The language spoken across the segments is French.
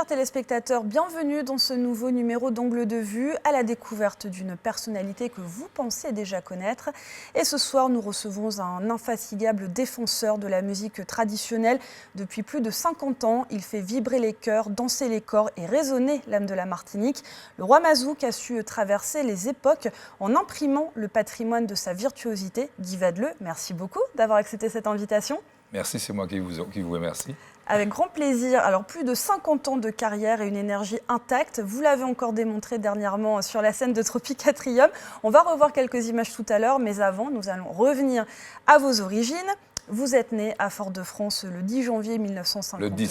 chers téléspectateurs, bienvenue dans ce nouveau numéro d'Angle de vue, à la découverte d'une personnalité que vous pensez déjà connaître. Et ce soir, nous recevons un infatigable défenseur de la musique traditionnelle. Depuis plus de 50 ans, il fait vibrer les cœurs, danser les corps et résonner l'âme de la Martinique. Le roi Mazouk a su traverser les époques en imprimant le patrimoine de sa virtuosité. Guy Vadeleu, merci beaucoup d'avoir accepté cette invitation. Merci, c'est moi qui vous remercie. Avec grand plaisir. Alors, plus de 50 ans de carrière et une énergie intacte. Vous l'avez encore démontré dernièrement sur la scène de Tropicatrium. On va revoir quelques images tout à l'heure, mais avant, nous allons revenir à vos origines. Vous êtes né à Fort-de-France le 10 janvier 1952.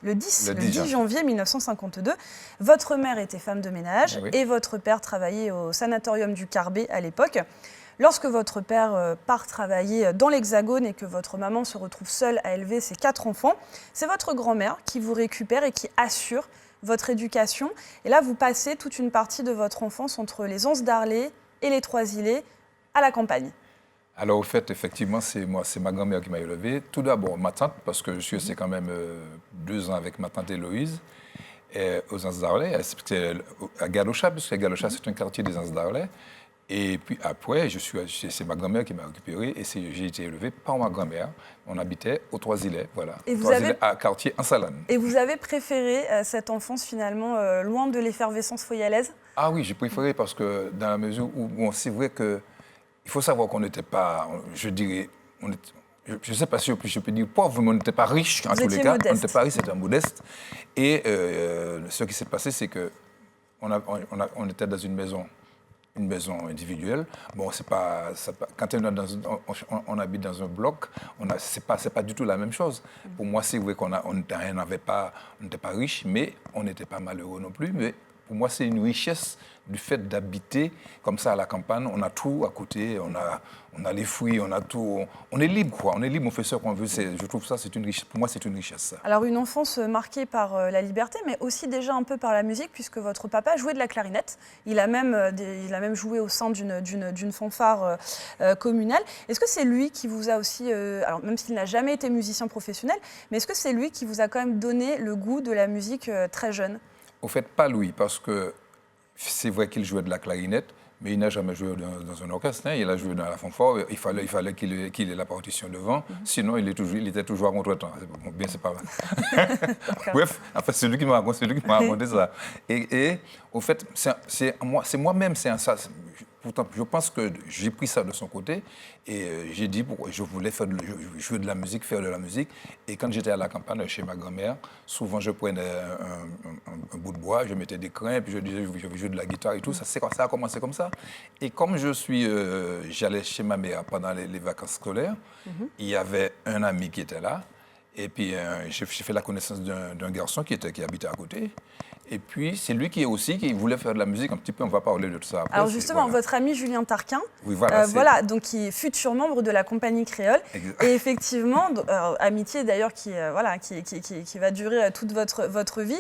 Le 10 janvier 1952. Votre mère était femme de ménage et votre père travaillait au sanatorium du Carbet à l'époque. Lorsque votre père part travailler dans l'Hexagone et que votre maman se retrouve seule à élever ses 4 enfants, c'est votre grand-mère qui vous récupère et qui assure votre éducation. Et là, vous passez toute une partie de votre enfance entre les Anses d'Arlé et les Trois-Îlets à la campagne. Alors, au fait, effectivement, c'est ma grand-mère qui m'a élevé. Tout d'abord, ma tante, parce que je suis resté quand même 2 ans avec ma tante Héloïse, aux Anses d'Arlé, à Galocha, puisque Galocha, c'est un quartier des Anses d'Arlé. Et puis après, c'est ma grand-mère qui m'a récupéré et j'ai été élevé par ma grand-mère. On habitait aux Trois-Îlets, voilà. Trois-Îlets, à quartier en Salane. Et vous avez préféré cette enfance finalement loin de l'effervescence foyalaise? Ah oui, j'ai préféré parce que dans la mesure où, bon, c'est vrai que il faut savoir qu'on n'était pas, je dirais, je ne sais pas si je peux dire pauvre, mais on n'était pas riche en tous les cas. Modeste. On n'était pas riche, c'était modeste. Et ce qui s'est passé, c'est que on était dans une maison individuelle. Bon, quand on habite dans un bloc, c'est pas du tout la même chose. Pour moi, c'est vrai qu'on n'était pas riche, mais on n'était pas malheureux non plus. Mais pour moi, c'est une richesse du fait d'habiter comme ça à la campagne. On a tout à côté, on a les fruits, on a tout. On est libre, quoi. On est libre, on fait ce qu'on veut. Je trouve ça, c'est une richesse. Pour moi, c'est une richesse, ça. Alors, une enfance marquée par la liberté, mais aussi déjà un peu par la musique, puisque votre papa jouait de la clarinette. Il a même joué au sein d'une fanfare communale. Est-ce que c'est lui qui vous a aussi, alors même s'il n'a jamais été musicien professionnel, mais est-ce que c'est lui qui vous a quand même donné le goût de la musique très jeune? Au fait, pas lui, parce que c'est vrai qu'il jouait de la clarinette, mais il n'a jamais joué dans un orchestre. Hein. Il a joué dans la fanfare. Il fallait qu'il ait la partition devant. Sinon, il était toujours à contre-temps. Bon, bien, c'est pas mal. Bref, en fait, c'est lui qui m'a raconté ça. Et au fait, c'est moi-même, c'est un ça. Pourtant, je pense que j'ai pris ça de son côté et j'ai dit pourquoi je voulais jouer de la musique, faire de la musique. Et quand j'étais à la campagne chez ma grand-mère, souvent je prenais un bout de bois, je mettais des crins, puis je disais je vais jouer de la guitare et tout. Ça a commencé comme ça. Et comme j'allais chez ma mère pendant les vacances scolaires, il y avait un ami qui était là. Et puis j'ai fait la connaissance d'un garçon qui habitait à côté. Et puis, c'est lui qui voulait faire de la musique un petit peu, on va parler de ça après. Alors justement, voilà. Votre ami Julien Tarquin, oui, voilà, donc qui est futur membre de la compagnie créole. Exact. Et effectivement, amitié d'ailleurs qui va durer toute votre vie.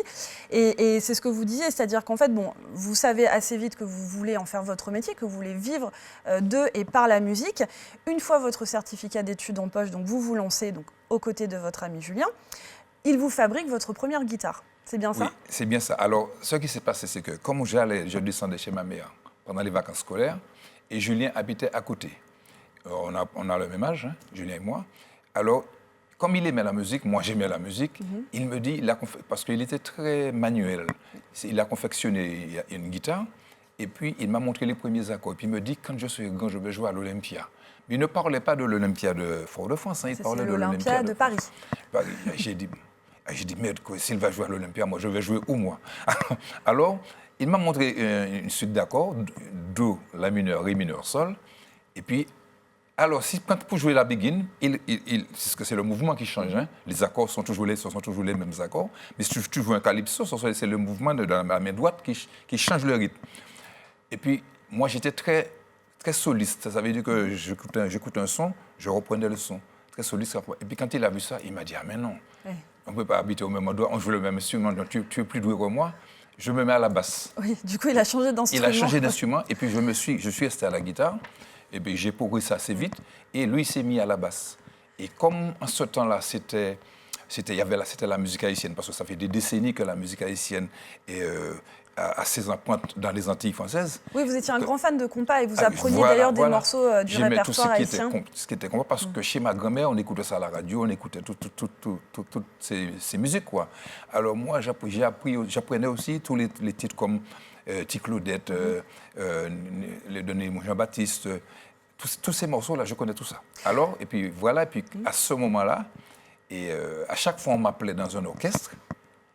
Et c'est ce que vous disiez, c'est-à-dire qu'en fait, bon, vous savez assez vite que vous voulez en faire votre métier, que vous voulez vivre de et par la musique. Une fois votre certificat d'études en poche, donc vous vous lancez donc, aux côtés de votre ami Julien, il vous fabrique votre première guitare. C'est bien ça? Oui, c'est bien ça. Alors, ce qui s'est passé, c'est que comme je descendais chez ma mère pendant les vacances scolaires, et Julien habitait à côté. On a le même âge, hein, Julien et moi. Alors, comme il aimait la musique, moi j'aimais la musique, il me dit, parce qu'il était très manuel, il a confectionné une guitare, et puis il m'a montré les premiers accords. Et puis il me dit, quand je serai grand, je vais jouer à l'Olympia. Mais il ne parlait pas de l'Olympia de Fort-de-France, hein, il parlait de l'Olympia de Paris. J'ai dit, merde, s'il va jouer à l'Olympia, moi, je vais jouer où, moi? Alors, il m'a montré une suite d'accords, Do, La mineur, Ré mineur, Sol. Et puis, alors, pour jouer la begin, c'est le mouvement qui change. Hein? Les accords sont toujours les mêmes accords. Mais si tu joues un calypso, c'est le mouvement de la main droite qui change le rythme. Et puis, moi, j'étais très, très soliste. Ça veut dire que j'écoute un son, je reprenais le son. Très soliste. Et puis, quand il a vu ça, il m'a dit, ah, mais non. Oui. On ne peut pas habiter au même endroit, on joue le même instrument, donc tu es plus doué que moi. Je me mets à la basse. Oui, du coup, il a changé d'instrument. Il a changé d'instrument, et puis je suis resté à la guitare, et puis j'ai progressé assez vite, et lui, il s'est mis à la basse. Et comme en ce temps-là, c'était c'était la musique haïtienne, parce que ça fait des décennies que la musique haïtienne est à ses empreintes dans les Antilles françaises. Oui, vous étiez un grand fan de compa et vous appreniez Voilà, d'ailleurs des voilà. morceaux du J'aimais tout répertoire haïtien. ce qui était compas, parce que chez ma grand-mère, on écoutait ça à la radio, on écoutait toutes ces musiques, quoi. Alors moi, j'apprenais aussi tous les titres comme Ticlaudette, les données Jean-Baptiste, tous ces morceaux-là, je connais tout ça. Alors, et puis voilà, et puis à ce moment-là, et à chaque fois on m'appelait dans un orchestre,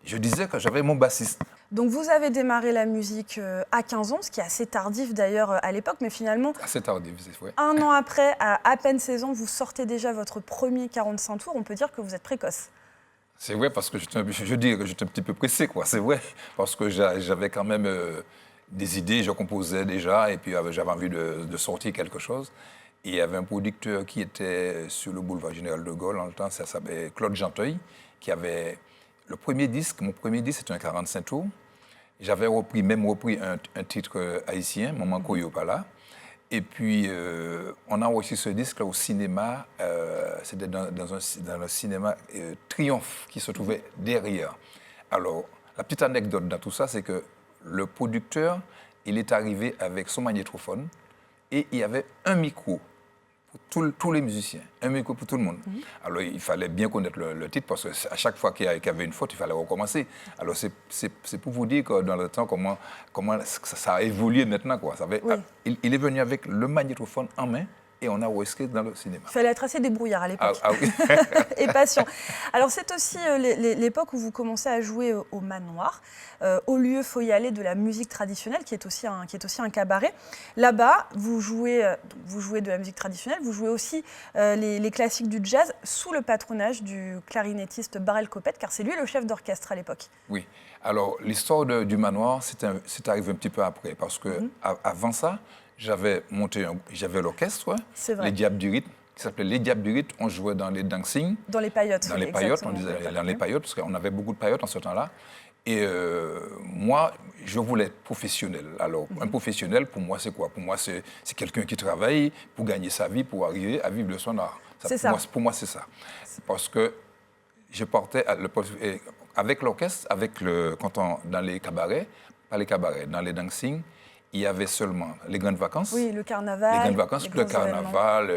je disais que j'avais mon bassiste. Donc vous avez démarré la musique à 15 ans, ce qui est assez tardif d'ailleurs à l'époque, mais finalement, Assez tardif, c'est vrai. un an après, à peine 16 ans, vous sortez déjà votre premier 45 tours. On peut dire que vous êtes précoce. C'est vrai, parce que je dis que j'étais un petit peu pressé, quoi. C'est vrai, parce que j'avais quand même des idées, je composais déjà, et puis j'avais envie de sortir quelque chose. Et il y avait un producteur qui était sur le boulevard Général de Gaulle, en le temps, ça s'appelait Claude Janteuil, qui avait le premier disque. Mon premier disque, c'était un 45 tours. J'avais repris un titre haïtien, Maman Koyo Pala. Et puis, on a enregistré ce disque-là au cinéma, c'était dans le cinéma Triomphe, qui se trouvait derrière. Alors, la petite anecdote dans tout ça, c'est que le producteur, il est arrivé avec son magnétophone et il y avait un micro pour tous les musiciens, un micro pour tout le monde. Alors, il fallait bien connaître le titre, parce qu'à chaque fois qu'il y avait une faute, il fallait recommencer. Alors, c'est pour vous dire que dans le temps, comment ça a évolué maintenant, quoi. Il est venu avec le magnétophone en main, et on a enregistré dans le cinéma. Il fallait être assez débrouillard à l'époque. Ah oui. Et patient. Alors c'est aussi l'époque où vous commencez à jouer au manoir, au lieu faut y aller de la musique traditionnelle, qui est aussi un cabaret. Là-bas, vous jouez de la musique traditionnelle, vous jouez aussi les classiques du jazz sous le patronage du clarinettiste Barrel Copette, car c'est lui le chef d'orchestre à l'époque. Oui. Alors l'histoire du manoir, c'est arrivé un petit peu après, parce que avant ça, j'avais l'orchestre, les Diables du Rythme, qui s'appelait Les Diables du Rythme. On jouait dans les dancing. Dans les paillotes. Dans les paillotes, on disait dans les paillotes, parce qu'on avait beaucoup de paillotes en ce temps-là. Et moi, je voulais être professionnel. Alors, un professionnel, pour moi, c'est quoi? Pour moi, c'est quelqu'un qui travaille pour gagner sa vie, pour arriver à vivre de son art. Pour moi, c'est ça. Parce que je portais avec l'orchestre, dans les cabarets, pas les cabarets, dans les dancing, il y avait seulement les grandes vacances. Oui, le carnaval. Les grandes vacances, le carnaval.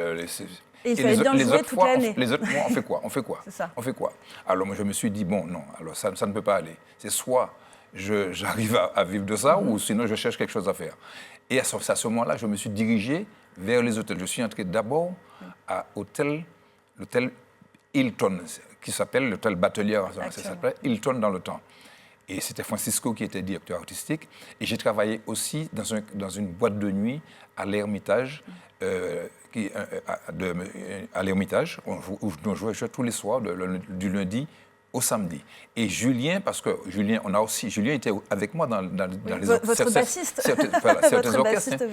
Et il fallait bien jouer toute l'année. Les autres mois, on fait quoi? C'est ça. On fait quoi? Alors moi, je me suis dit, bon, non, alors ça ne peut pas aller. C'est soit j'arrive à vivre de ça, ou sinon je cherche quelque chose à faire. Et à ce moment-là, je me suis dirigé vers les hôtels. Je suis entré d'abord à l'hôtel Hilton, qui s'appelle l'hôtel Batelière. Ça s'appelait Hilton dans le temps. Et c'était Francisco qui était directeur artistique. Et j'ai travaillé aussi dans une boîte de nuit à l'Ermitage, à l'Ermitage, où on jouait tous les soirs, du lundi au samedi. Et Julien, parce que Julien était avec moi dans les votre bassiste. certains orchestres.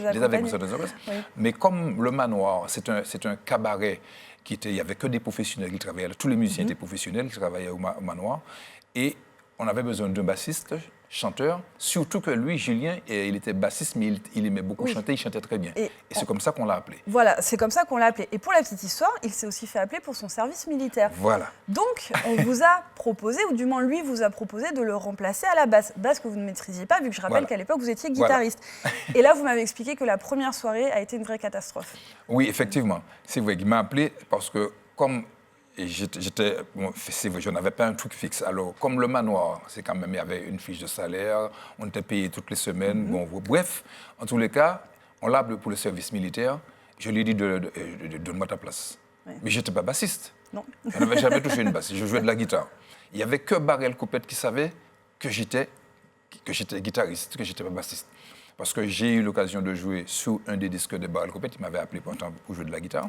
Oui. Mais comme le manoir, c'est un cabaret, il n'y avait que des professionnels qui travaillaient, tous les musiciens étaient professionnels qui travaillaient au manoir. Et on avait besoin d'un bassiste, chanteur, surtout que lui, Julien, il était bassiste, mais il aimait beaucoup chanter, il chantait très bien. Et c'est comme ça qu'on l'a appelé. Voilà, c'est comme ça qu'on l'a appelé. Et pour la petite histoire, il s'est aussi fait appeler pour son service militaire. Voilà. Donc, on vous a proposé, ou du moins lui vous a proposé de le remplacer à la basse. Basse que vous ne maîtrisiez pas, vu que je rappelle qu'à l'époque, vous étiez guitariste. Et là, vous m'avez expliqué que la première soirée a été une vraie catastrophe. Oui, effectivement. C'est vrai, il m'a appelé parce que comme... je n'avais pas un truc fixe. Alors, comme le manoir, c'est quand même, il y avait une fiche de salaire, on était payé toutes les semaines. Bref, en tous les cas, on l'a appelé pour le service militaire. Je lui ai dit, donne-moi ta place. Oui. Mais je n'étais pas bassiste. Non. Je n'avais jamais touché une basse. Je jouais de la guitare. Il n'y avait que Barrel Copette qui savait que j'étais guitariste, que je n'étais pas bassiste. Parce que j'ai eu l'occasion de jouer sur un des disques de Barrel Copette. Il m'avait appelé pour jouer de la guitare.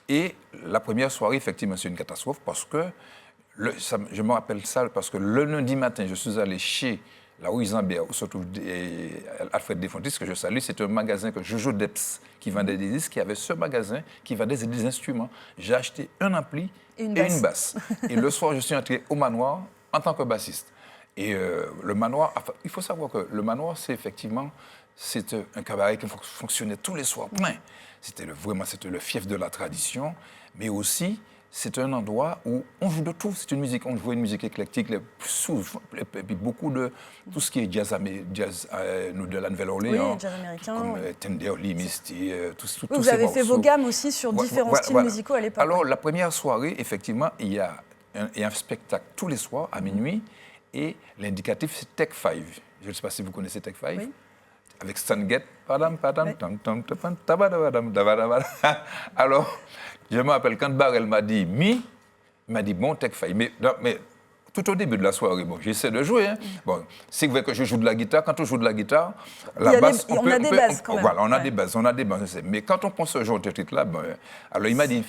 Et la première soirée, effectivement, c'est une catastrophe parce que, je me rappelle ça, parce que le lundi matin, je suis allé chez la rue Isambert, où se trouve Alfred Desfontis, que je salue. C'est un magasin que Jojo Deps, qui vendait des disques, qui avait ce magasin, qui vendait des instruments. J'ai acheté un ampli et une basse. Et le soir, je suis entré au manoir en tant que bassiste. Et le manoir, il faut savoir que le manoir, c'est un cabaret qui fonctionnait tous les soirs plein. C'était le fief de la tradition, mais aussi c'est un endroit où on joue de tout. C'est une musique, on joue une musique éclectique, et puis beaucoup de tout ce qui est jazz de la Nouvelle-Orléans, jazz américain. comme Tenderly, Misty, tout vous ces avez fait morceaux. vos gammes aussi sur différents styles musicaux à l'époque. Alors, la première soirée, effectivement, il y a un spectacle tous les soirs à minuit, et l'indicatif, c'est Tech 5. Je ne sais pas si vous connaissez Tech 5. Oui. Avec Stan Getz. Alors, je me rappelle quand Barrel m'a dit il m'a dit bon, Tech 5. Mais tout au début de la soirée, bon, j'essaie de jouer. Hein. Bon, c'est vrai que je joue de la guitare. Quand on joue de la guitare, la basse, on a des bases quand même. Voilà, on a des bases. Mais quand on prend ce genre de truc-là, bon, alors il m'a dit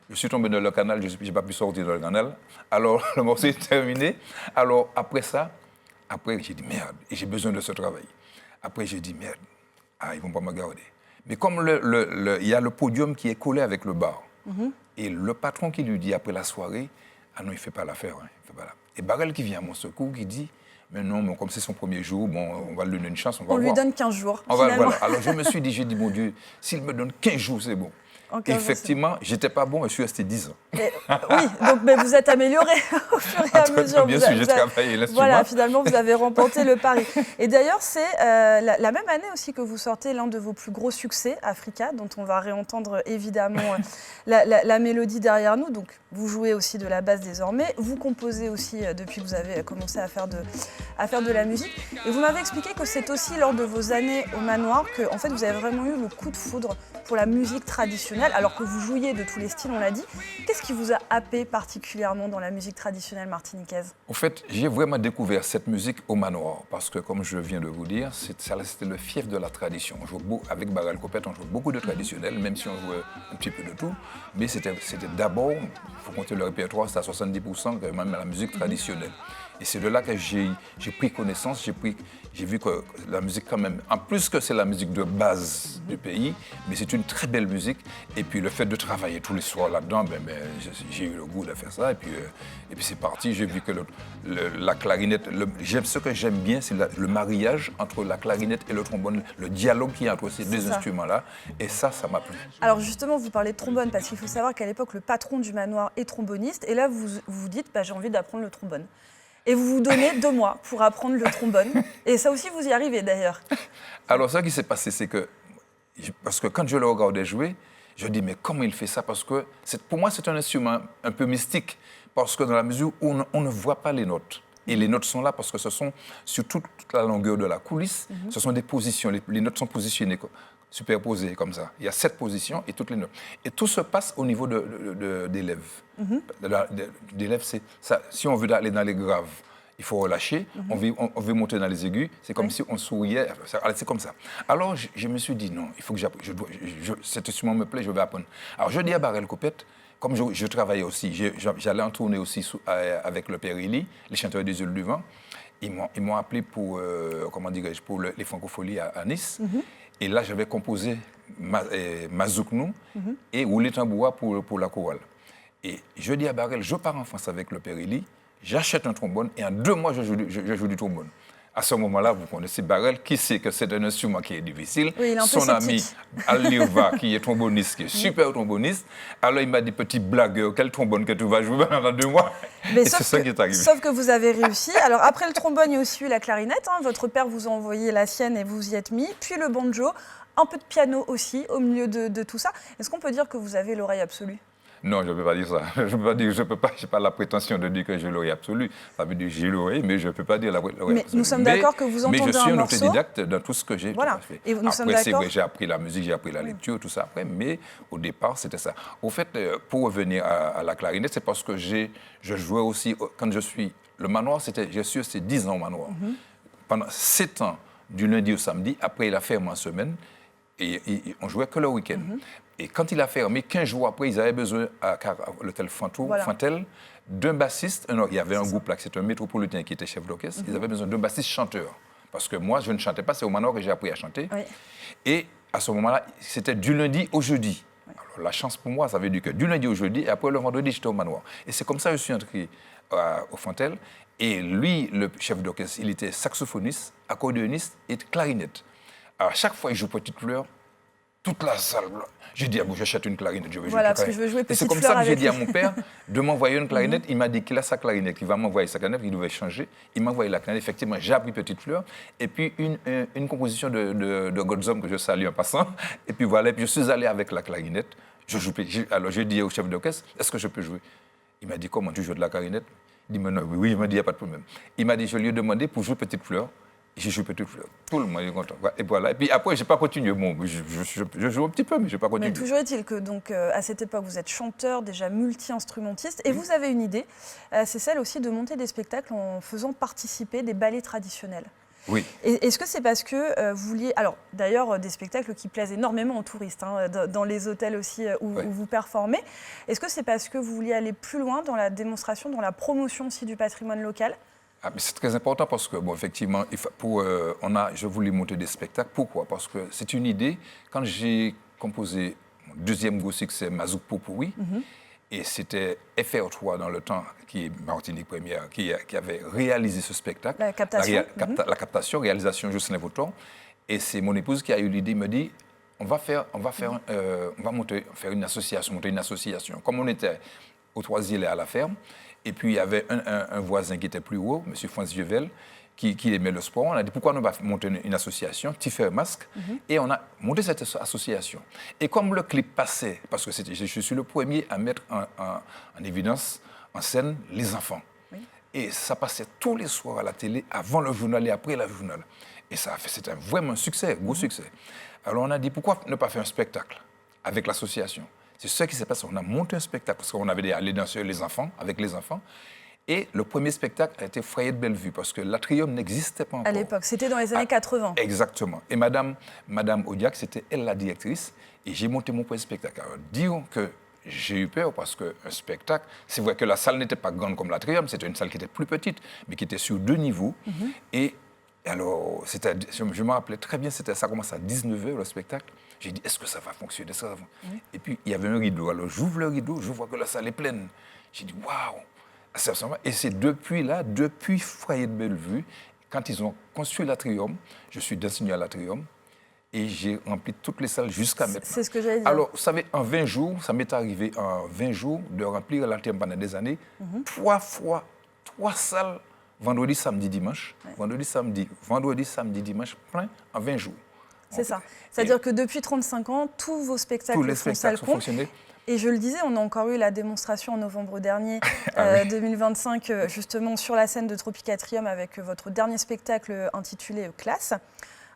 je suis tombé dans le canal, je n'ai pas pu sortir dans le canal. Alors, le morceau est terminé. Alors, après ça, j'ai dit merde, et j'ai besoin de ce travail. Après, j'ai dit merde, ils ne vont pas me garder. Mais comme il y a le podium qui est collé avec le bar, et le patron qui lui dit après la soirée, ah non, il ne fait pas l'affaire. Hein, il fait pas Et Barrel qui vient à mon secours, qui dit, mais non, mais comme c'est son premier jour, bon, on va lui donner une chance, on va voir. On lui donne 15 jours, voilà. Alors, je me suis dit, mon Dieu, s'il me donne 15 jours, c'est bon. Effectivement, je n'étais pas bon, je suis resté 10 ans. Oui, donc mais vous êtes amélioré au fur et à mesure. Bien sûr, j'ai travaillé l'instrument. Voilà, finalement, vous avez remporté le pari. Et d'ailleurs, c'est la même année aussi que vous sortez l'un de vos plus gros succès, Africa, dont on va réentendre évidemment la mélodie derrière nous. Donc, vous jouez aussi de la basse désormais. Vous composez aussi depuis que vous avez commencé à faire de la musique. Et vous m'avez expliqué que c'est aussi lors de vos années au Manoir que, en fait, vous avez vraiment eu le coup de foudre pour la musique traditionnelle, alors que vous jouiez de tous les styles, on l'a dit. Qu'est-ce qui vous a happé particulièrement dans la musique traditionnelle martiniquaise? En fait, j'ai vraiment découvert cette musique au Manoir, parce que, comme je viin de vous dire, c'était le fief de la tradition. Avec Barrel Copette, on jouait beaucoup de traditionnel, même si on jouait un petit peu de tout. Mais c'était d'abord, il faut compter le répertoire, c'était à 70% quand même la musique traditionnelle. Et c'est de là que j'ai pris connaissance, j'ai vu que la musique quand même, en plus que c'est la musique de base du pays, mais c'est une très belle musique. Et puis le fait de travailler tous les soirs là-dedans, j'ai eu le goût de faire ça. Et puis c'est parti, j'ai vu que la clarinette, ce que j'aime bien, c'est le mariage entre la clarinette et le trombone, le dialogue qu'il y a entre ces deux instruments-là. Et ça m'a plu. Alors justement, vous parlez de trombone, parce qu'il faut savoir qu'à l'époque, le patron du Manoir est tromboniste. Et là, vous vous dites, j'ai envie d'apprendre le trombone. Et vous vous donnez 2 mois pour apprendre le trombone. Et ça aussi, vous y arrivez d'ailleurs. Alors, ce qui s'est passé, c'est que quand je le regardais jouer, je dis, mais comment il fait ça? Parce que pour moi, c'est un instrument un peu mystique. Parce que dans la mesure où on ne voit pas les notes. Et les notes sont là parce que ce sont sur toute la longueur de la coulisse, ce sont des positions. Les notes sont positionnées, superposées comme ça. Il y a 7 positions et toutes les notes. Et tout se passe au niveau des lèvres. Des lèvres, c'est ça. Si on veut aller dans les graves, il faut relâcher. On veut monter dans les aigus. C'est comme si on souriait. C'est comme ça. Alors, je me suis dit, non, il faut que j'apprenne. Cet instrument me plaît, je vais apprendre. Alors, je dis à Barrel Copette, comme je travaillais aussi, j'allais en tournée aussi avec le Père Élie, les chanteurs des Îles du Vent. Ils m'ont appelé pour, pour les francopholies à Nice. Et là, j'avais composé Mazouknou et Roulet Tamboura pour la chorale. Et je dis à Barrel, je pars en France avec le Père Élie, j'achète un trombone et en 2 mois, je joue du trombone. À ce moment-là, vous connaissez Barrel, qui sait que c'est un instrument qui est difficile. Oui, il est un peu Son ami sceptique. Al-Liova, qui est tromboniste, qui est super tromboniste. Alors il m'a dit, petit blagueur, quel trombone que tu vas jouer pendant 2 mois? Mais et c'est ça qui est arrivé. Sauf que vous avez réussi. Alors après le trombone, il y a aussi eu la clarinette. Votre père vous a envoyé la sienne et vous y êtes mis. Puis le banjo, un peu de piano aussi au milieu de tout ça. Est-ce qu'on peut dire que vous avez l'oreille absolue? Non, je ne peux pas dire ça. Je n'ai pas la prétention de dire que j'ai l'oreille absolue. Ça veut dire que j'ai l'oreille, mais je ne peux pas dire l'oreille absolue. Mais nous sommes d'accord que vous entendez un morceau. Mais je suis un autodidacte dans tout ce que j'ai fait. Et nous sommes après, c'est d'accord. vrai, j'ai appris la musique, j'ai appris la lecture, tout ça après, mais au départ, c'était ça. Au fait, pour revenir à la clarinette, c'est parce que je jouais aussi, quand je suis... Le Manoir, je suis resté 10 ans au Manoir. Pendant 7 ans, du lundi au samedi, après il a fermé en semaine, et on jouait que le week-end. Et quand il a fermé, 15 jours après, ils avaient besoin, à l'hôtel Fantel, d'un bassiste. Il y avait un groupe là, c'était un métropolitain qui était chef d'orchestre. Ils avaient besoin d'un bassiste chanteur. Parce que moi, je ne chantais pas, c'est au Manoir que j'ai appris à chanter. Oui. Et à ce moment-là, c'était du lundi au jeudi. Oui. Alors, la chance pour moi, ça veut dire que du lundi au jeudi, et après le vendredi, j'étais au Manoir. Et c'est comme ça que je suis entré au Fantel. Et lui, le chef d'orchestre, il était saxophoniste, accordéoniste et clarinette. Alors, à chaque fois, il joue Petite Fleur. toute la salle. J'ai dit, ah bon, j'achète une clarinette, je veux jouer Voilà, parce que je veux jouer Et c'est Petite comme Fleur ça que j'ai avec dit à lui. mon père de m'envoyer une clarinette. Il m'a dit qu'il a sa clarinette, qu'il va m'envoyer sa clarinette, qu'il devait changer. Il m'a envoyé la clarinette. Effectivement, j'ai appris Petite Fleur. Et puis, une composition de Godzom que je salue en passant. Et puis voilà, et puis je suis allé avec la clarinette. Alors, j'ai dit au chef d'orchestre, est-ce que je peux jouer? Il m'a dit, comment tu joues de la clarinette? Il dit, mais non, oui, il m'a dit, il n'y a pas de problème. Il m'a dit, je lui ai demandé pour jouer Petite Fleur. J'ai joué Petite Fleur. Tout le monde est content. Et voilà. Et puis après, je n'ai pas continué. Bon, je joue un petit peu, mais je n'ai pas continué. Mais toujours est-il que donc, à cette époque, vous êtes chanteur, déjà multi-instrumentiste, et vous avez une idée, c'est celle aussi de monter des spectacles en faisant participer des ballets traditionnels. Oui. Est-ce que c'est parce que vous vouliez... Alors, d'ailleurs, des spectacles qui plaisent énormément aux touristes, hein, dans les hôtels aussi où vous performez. Est-ce que c'est parce que vous vouliez aller plus loin dans la démonstration, dans la promotion aussi du patrimoine local? Ah, mais c'est très important parce que, bon, effectivement, je voulais monter des spectacles. Pourquoi? Parce que c'est une idée. Quand j'ai composé mon deuxième gros succès, Mazouk Popoui, et c'était FR3 dans le temps, qui est Martinique Première, qui avait réalisé ce spectacle. La captation. La captation, réalisation Jocelyn Vautor. Et c'est mon épouse qui a eu l'idée, me dit, on va monter une association. Comme on était au Trois-Îles et à la ferme, et puis il y avait un voisin qui était plus haut, M. Franz Vievel, qui aimait le sport. On a dit pourquoi on va monter une association, Tiffer Masque, et on a monté cette association. Et comme le clip passait, parce que je suis le premier à mettre en évidence, en scène, les enfants. Oui. Et ça passait tous les soirs à la télé, avant le journal et après le journal. Et c'était vraiment un succès, gros succès. Alors on a dit pourquoi ne pas faire un spectacle avec l'association? C'est ce qui s'est passé. On a monté un spectacle parce qu'on avait les danseurs, avec les enfants. Et le premier spectacle a été Foyer de Bellevue parce que l'Atrium n'existait pas encore. À l'époque, c'était dans les années 80. Exactement. Et Madame Audiac, c'était elle la directrice. Et j'ai monté mon premier spectacle. Alors, disons que j'ai eu peur parce qu'un spectacle, c'est vrai que la salle n'était pas grande comme l'Atrium, c'était une salle qui était plus petite, mais qui était sur 2 niveaux. Et alors, je me rappelais très bien, ça commence à 19h le spectacle. J'ai dit, est-ce que ça va fonctionner? Et puis, il y avait un rideau. Alors, j'ouvre le rideau, je vois que la salle est pleine. J'ai dit, waouh! Et c'est depuis Foyer de Bellevue, quand ils ont construit l'Atrium, je suis d'enseignant à l'Atrium, et j'ai rempli toutes les salles jusqu'à maintenant. C'est ce que j'allais dire. Alors, vous savez, en 20 jours, ça m'est arrivé en 20 jours de remplir l'Atrium pendant des années, 3 salles, vendredi, samedi, dimanche. Ouais. Vendredi, samedi, dimanche, plein en 20 jours. C'est ça. C'est-à-dire que depuis 35 ans, tous vos spectacles font salle compte. Et je le disais, on a encore eu la démonstration en novembre dernier, 2025, justement sur la scène de Tropicatrium avec votre dernier spectacle intitulé Classe.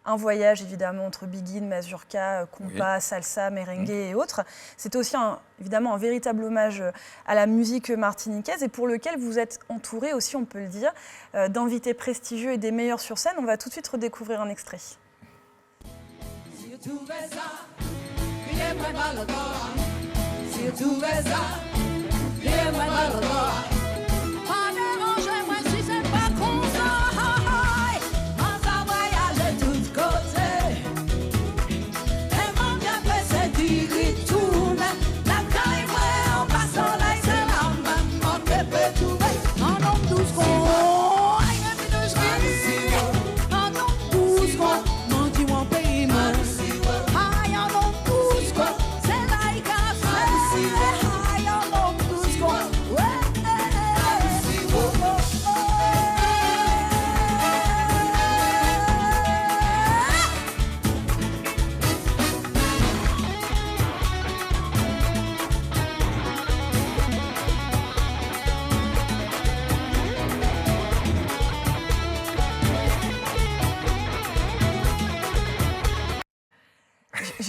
Un voyage évidemment entre biguine, mazurka, compas, salsa, merengue et autres. C'était aussi évidemment un véritable hommage à la musique martiniquaise et pour lequel vous êtes entouré aussi, on peut le dire, d'invités prestigieux et des meilleurs sur scène. On va tout de suite redécouvrir un extrait. Si tu veux ça, viens-moi dans le corps. Si tu veux ça, viens-moi dans le corps. Pas dérangez-moi si c'est pas comme ça. On va voyager de tous côtés. Et mon bien fait c'est d'y retourner. La caille moi en passant là, c'est la main. On te peut trouver un homme douce qu'on.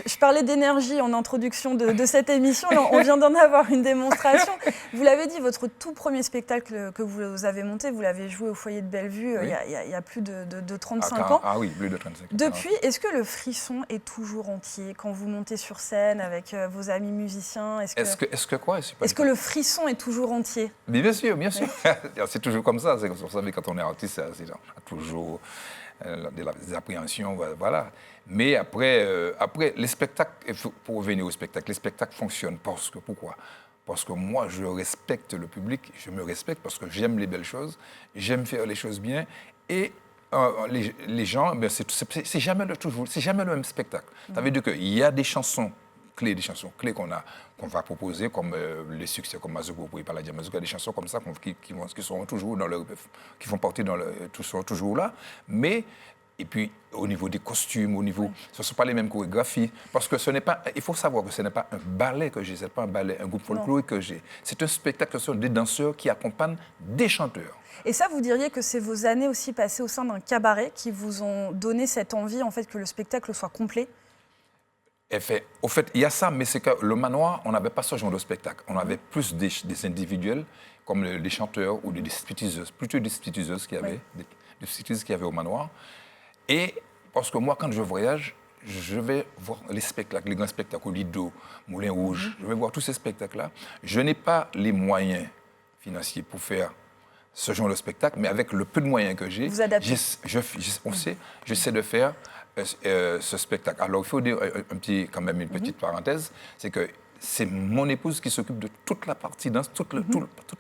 Je parlais d'énergie en introduction de cette émission. On vient d'en avoir une démonstration. Vous l'avez dit, votre tout premier spectacle que vous avez monté, vous l'avez joué au Foyer de Bellevue il y a plus de 35 ans. Ah oui, plus de 35 ans. Depuis, est-ce que le frisson est toujours entier quand vous montez sur scène avec vos amis musiciens? Est-ce que le frisson est toujours entier? Mais bien sûr, bien sûr. C'est toujours comme ça. Vous savez, quand on est artiste, c'est toujours des appréhensions, voilà. Mais après, les spectacles, pour revenir au spectacle, les spectacles fonctionnent pourquoi? Parce que moi, je respecte le public, je me respecte parce que j'aime les belles choses, j'aime faire les choses bien. Et les gens, ben, c'est jamais le même spectacle. Ça veut dire qu'il y a des chansons clés qu'on va proposer, comme les succès comme Mazogo, pour y parler de Mazogo, des chansons comme ça qui seront toujours qui font partie seront toujours là. Mais et puis, au niveau des costumes, ce ne sont pas les mêmes chorégraphies. Parce que il faut savoir que ce n'est pas un ballet que j'ai, ce n'est pas un groupe folklorique que j'ai. C'est un spectacle, ce sont des danseurs qui accompagnent des chanteurs. Et ça, vous diriez que c'est vos années aussi passées au sein d'un cabaret qui vous ont donné cette envie, en fait, que le spectacle soit complet? Au fait, il y a ça, mais c'est que le manoir, on n'avait pas ce genre de spectacle. On avait plus des individuels, comme les chanteurs ou des stripteaseuses, plutôt des stripteaseuses qu'il y avait, des stripteaseuses qu'il y avait au manoir. Et parce que moi, quand je voyage, je vais voir les spectacles, les grands spectacles, Lido, Moulin Rouge, je vais voir tous ces spectacles-là. Je n'ai pas les moyens financiers pour faire ce genre de spectacle, mais avec le peu de moyens que j'ai, j'essaie de faire ce spectacle. Alors, il faut dire quand même une petite parenthèse, c'est que c'est mon épouse qui s'occupe de toute la partie danse, toute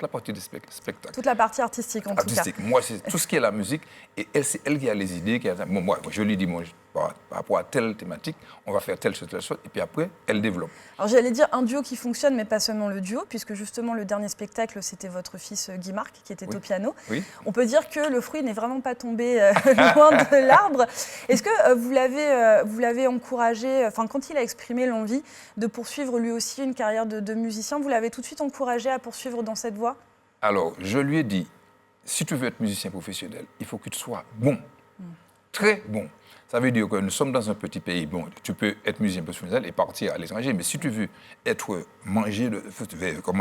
la partie du spectacle. Toute la partie artistique, en tout cas. Moi, c'est tout ce qui est la musique. Et c'est elle qui a les idées. Moi, je lui dis, par rapport à telle thématique, on va faire telle chose. Et puis après, elle développe. Alors, j'allais dire un duo qui fonctionne, mais pas seulement le duo, puisque justement, le dernier spectacle, c'était votre fils Guy Marc, qui était au piano. Oui. On peut dire que le fruit n'est vraiment pas tombé loin de l'arbre. Est-ce que vous l'avez encouragé, quand il a exprimé l'envie de poursuivre lui aussi une carrière de musicien, vous l'avez tout de suite encouragé à poursuivre dans cette voie? Alors, je lui ai dit, si tu veux être musicien professionnel, il faut que tu sois bon, très bon. Ça veut dire que nous sommes dans un petit pays. Bon, tu peux être musicien professionnel et partir à l'étranger, mais si tu veux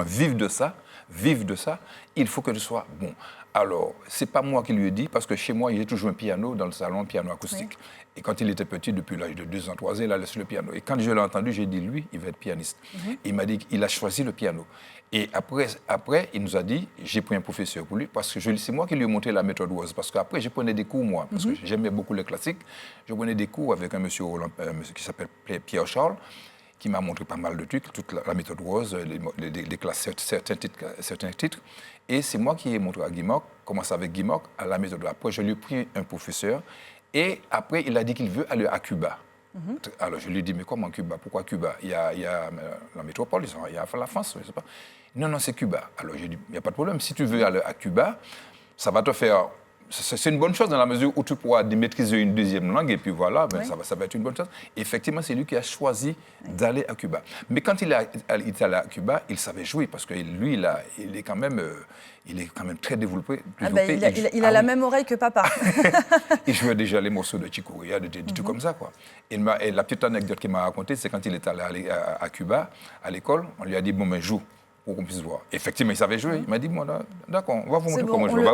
vivre de ça, il faut que tu sois bon. Alors, c'est pas moi qui lui ai dit, parce que chez moi, il y a toujours un piano dans le salon, un piano acoustique. Oui. Et quand il était petit, depuis l'âge de 2 ans, 3 ans, il a laissé le piano. Et quand je l'ai entendu, j'ai dit, lui, il va être pianiste. Il m'a dit qu'il a choisi le piano. Et après, il nous a dit, j'ai pris un professeur pour lui, parce que c'est moi qui lui ai montré la méthode Woz. Parce qu'après, je prenais des cours, moi, parce que j'aimais beaucoup les classiques. Je prenais des cours avec un monsieur qui s'appelle Pierre Charles, qui m'a montré pas mal de trucs, toute la méthode Woz, les classes, certains titres. Et c'est moi qui ai montré à Guy Marc, commencé avec Guy Marc, à la méthode. Après, je lui ai pris un professeur. Et après, il a dit qu'il veut aller à Cuba. Alors, je lui ai dit, mais comment Cuba? Pourquoi Cuba? Il y a la métropole, il y a la France, je ne sais pas. Non, c'est Cuba. Alors, j'ai dit, il n'y a pas de problème. Si tu veux aller à Cuba, ça va te faire... C'est une bonne chose dans la mesure où tu pourras maîtriser une deuxième langue et puis voilà, ben, ça va être une bonne chose. Et effectivement, c'est lui qui a choisi d'aller à Cuba. Mais quand il est allé à Cuba, il savait jouer parce que lui, il est quand même très développé. Il a la même oreille que papa. Il jouait déjà les morceaux de Chico Corea, des trucs comme ça, quoi. Et la petite anecdote qu'il m'a racontée, c'est quand il est allé à Cuba, à l'école, on lui a dit, bon, mais joue. Pour qu'on puisse voir. Effectivement, il savait jouer. Il m'a dit, moi, d'accord, on va vous montrer comment jouer.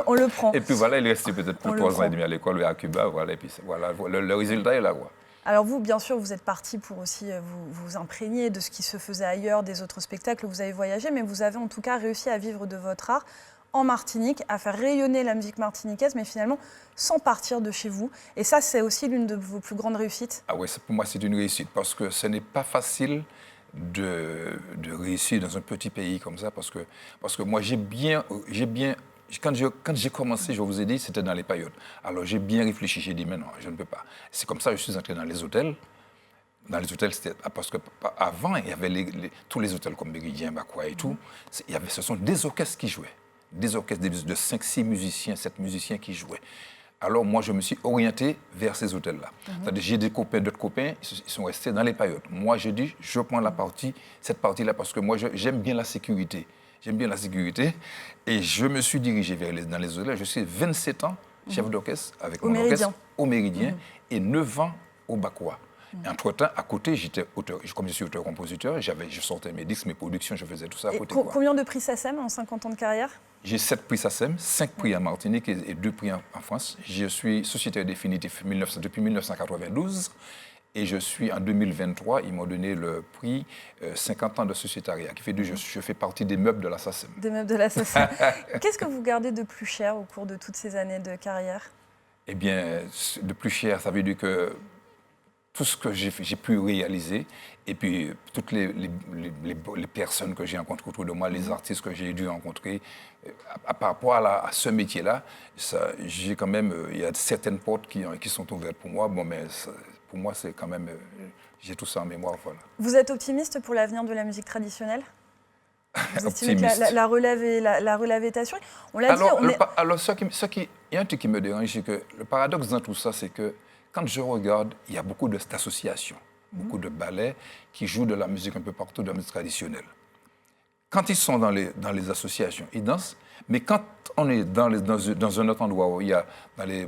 On le prend. Et puis voilà, il est resté peut-être plus 3 ans et demi à l'école, à Cuba. Voilà, et puis voilà, le résultat est là, quoi. Alors vous, bien sûr, vous êtes parti pour aussi vous imprégner de ce qui se faisait ailleurs, des autres spectacles, vous avez voyagé, mais vous avez en tout cas réussi à vivre de votre art en Martinique, à faire rayonner la musique martiniquaise, mais finalement sans partir de chez vous. Et ça, c'est aussi l'une de vos plus grandes réussites. Ah oui, pour moi, c'est une réussite, parce que ce n'est pas facile de réussir dans un petit pays comme ça, parce que moi, quand j'ai commencé, je vous ai dit, c'était dans les paillotes. Alors, j'ai bien réfléchi, j'ai dit, mais non, je ne peux pas. C'est comme ça que je suis entré dans les hôtels. Dans les hôtels, c'était parce qu'avant, il y avait tous les hôtels comme Méridien, Bakwa et tout. Ce sont des orchestres qui jouaient. Des orchestres de 5, 6 musiciens, 7 musiciens qui jouaient. Alors, moi, je me suis orienté vers ces hôtels-là. C'est-à-dire, j'ai d'autres copains, ils sont restés dans les paillotes. Moi, je dis, je prends cette partie-là, parce que moi, j'aime bien la sécurité. J'aime bien la sécurité. Et je me suis dirigé dans les hôtels. Je suis 27 ans chef d'orchestre avec mon orchestre au Méridien et 9 ans au Bakwa. Entre-temps, à côté, j'étais auteur. Comme je suis auteur-compositeur, je sortais mes disques, mes productions, je faisais tout ça à côté. Combien de prix SACEM en 50 ans de carrière? J'ai 7 prix SACEM, 5 prix en Martinique et 2 prix en France. Je suis sociétaire définitif depuis 1992 et je suis en 2023, ils m'ont donné le prix 50 ans de sociétariat, qui fait que je fais partie des meubles de la SACEM. Des meubles de la SACEM. Qu'est-ce que vous gardez de plus cher au cours de toutes ces années de carrière? Eh bien, de plus cher, ça veut dire que tout ce que j'ai pu réaliser, et puis toutes les personnes que j'ai rencontrées autour de moi, les artistes que j'ai dû rencontrer, par rapport à ce métier-là, j'ai quand même, il y a certaines portes qui sont ouvertes pour moi. Bon, mais pour moi, c'est quand même, j'ai tout ça en mémoire, voilà. Vous êtes optimiste pour l'avenir de la musique traditionnelle? Vous estimez que Optimiste. la relève est assurée? On l'a dit, Alors, il y a un truc qui me dérange, c'est que le paradoxe dans tout ça, c'est que quand je regarde, il y a beaucoup d'associations, beaucoup de ballets qui jouent de la musique un peu partout, de la musique traditionnelle. Quand ils sont dans les associations, ils dansent, mais quand on est dans un autre endroit où il y a, je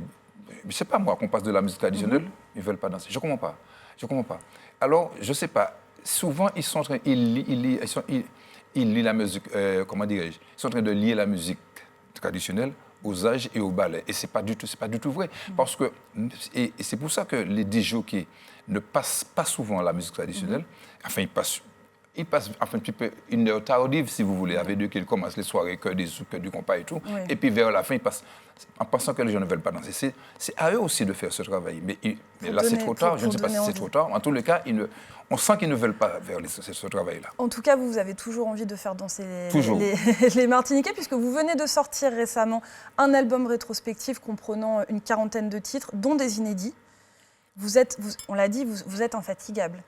ne sais pas moi, qu'on passe de la musique traditionnelle, ils ne veulent pas danser. Je ne comprends pas. Je comprends pas. Alors, je ne sais pas, souvent ils sont en train, ils lient la musique, comment dirais-je, ils sont en train de lier la musique traditionnelle aux âges et au ballet. Et ce n'est pas du tout vrai. Parce que, et c'est pour ça que les disjockeys ne passent pas souvent à la musique traditionnelle. Enfin, ils passent enfin, un petit peu une heure tardive, si vous voulez, avec eux qu'ils commencent les soirées, que des souks, que du compas et tout. Oui. Et puis vers la fin, ils passent en pensant que les gens ne veulent pas danser. C'est à eux aussi de faire ce travail. Mais là, c'est trop tard. Je ne sais pas si c'est trop tard. En tous les cas, on sent qu'ils ne veulent pas faire ce travail-là. En tout cas, vous avez toujours envie de faire danser les Martiniquais, puisque vous venez de sortir récemment un album rétrospectif comprenant une quarantaine de titres, dont des inédits. On l'a dit, vous êtes infatigable.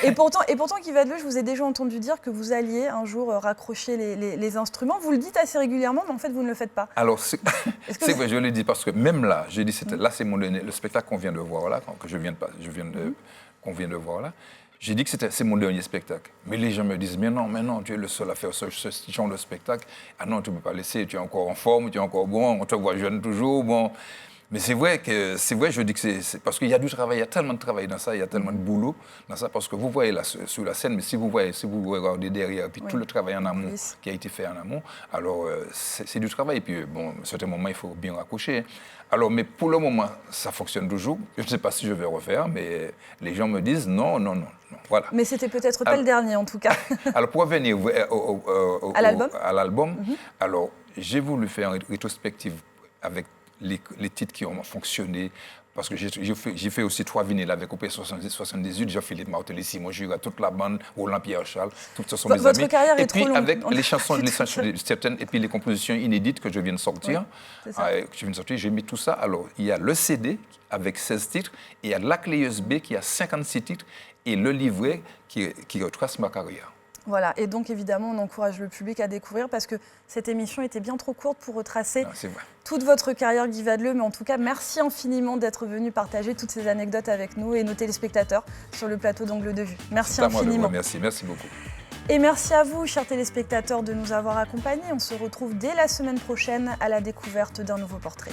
Et pourtant, Guy Vadleux, je vous ai déjà entendu dire que vous alliez un jour raccrocher les instruments. Vous le dites assez régulièrement, mais en fait, vous ne le faites pas. Alors, c'est vrai, je l'ai dit, parce que même là, j'ai dit, là, c'est le spectacle qu'on vient de voir là, qu'on vient de voir là. J'ai dit que c'est mon dernier spectacle. Mais les gens me disent, mais non, tu es le seul à faire ce genre de spectacle. Ah non, tu ne peux pas laisser, tu es encore en forme, tu es encore bon, on te voit jeune toujours, bon. Mais c'est vrai, je dis que c'est parce qu'il y a du travail, il y a tellement de travail dans ça, il y a tellement de boulot dans ça, parce que vous voyez là sur la scène, mais si vous regardez derrière, puis tout le travail en amont qui a été fait en amont, alors c'est du travail. Et puis, bon, à certains moments, il faut bien raccrocher. Alors, mais pour le moment, ça fonctionne toujours. Je ne sais pas si je vais refaire, mais les gens me disent non, voilà. Mais c'était peut-être pas le dernier, en tout cas. Alors, pour revenir à l'album, alors, j'ai voulu faire une rétrospective avec les titres qui ont fonctionné, parce que j'ai fait aussi 3 vinyles avec OP 78, Jean-Philippe Martelly, Simon Jura, toute la bande, Roland Pierre-Charles, tout ça sont mes amis. Votre carrière est trop longue. Et puis avec les chansons, certaines, et puis les compositions inédites que je viens de sortir, j'ai mis tout ça. Alors, il y a le CD avec 16 titres, et il y a la clé USB qui a 56 titres, et le livret qui retrace ma carrière. Voilà, et donc évidemment, on encourage le public à découvrir parce que cette émission était bien trop courte pour retracer toute votre carrière, Guy Vadleux. Mais en tout cas, merci infiniment d'être venu partager toutes ces anecdotes avec nous et nos téléspectateurs sur le plateau d'Angle de Vue. Merci infiniment. Merci beaucoup. Et merci à vous, chers téléspectateurs, de nous avoir accompagnés. On se retrouve dès la semaine prochaine à la découverte d'un nouveau portrait.